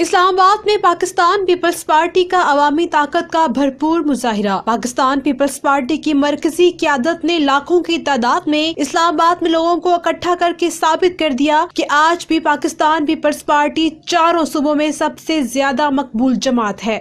اسلام آباد میں Pakistan Peoples party کا عوامی طاقت کا بھرپور مظاہرہ۔ پاکستان پیپلز پارٹی کی مرکزی قیادت نے لاکھوں کی تعداد میں اسلام آباد میں لوگوں کو اکٹھا کر کے ثابت کر دیا کہ آج بھی پاکستان پیپلز پارٹی چاروں صوبوں میں سب سے زیادہ مقبول جماعت ہے۔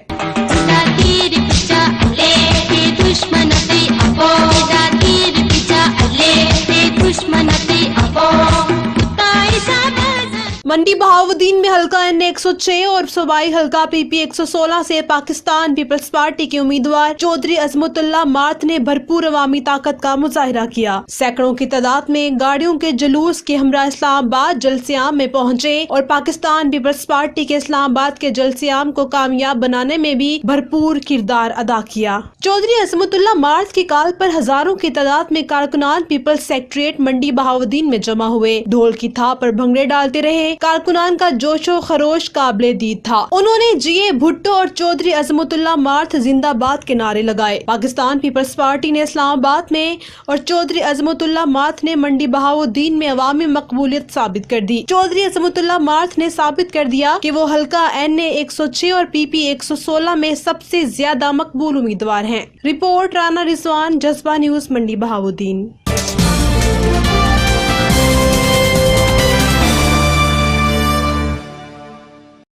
منڈی بہاؤالدین میں حلقہ N 106 اور صوبائی حلقہ PP 116 سے پاکستان پیپلز پارٹی کے امیدوار چودھری عظمت اللہ مارت نے بھرپور عوامی طاقت کا مظاہرہ کیا۔ سینکڑوں کی تعداد میں گاڑیوں کے جلوس کے ہمراہ اسلام آباد جلسے عام میں پہنچے اور پاکستان پیپلز پارٹی کے اسلام آباد کے جلسے عام کو کامیاب بنانے میں بھی بھرپور کردار ادا کیا۔ چودھری عظمت اللہ مارت کی کال پر ہزاروں کی تعداد میں کارکنان پیپلز سیکریٹریٹ منڈی بہاؤالدین میں جمع ہوئے، ڈھول کی تھاپ پر بھنگڑے ڈالتے رہے۔ کارکنان کا جوش و خروش قابل دید تھا۔ انہوں نے جی اے بھٹو اور چودھری عظمت اللہ مارت زندہ باد کے نعرے لگائے۔ پاکستان پیپلز پارٹی نے اسلام آباد میں اور چودھری عظمت اللہ مارت نے منڈی بہاؤالدین میں عوامی مقبولیت ثابت کر دی۔ چودھری عظمت اللہ مارت نے ثابت کر دیا کہ وہ حلقہ N 106 اور PP 116 میں سب سے زیادہ مقبول امیدوار ہیں۔ رپورٹ رانا رضوان، جذبہ نیوز، منڈی بہاؤالدین۔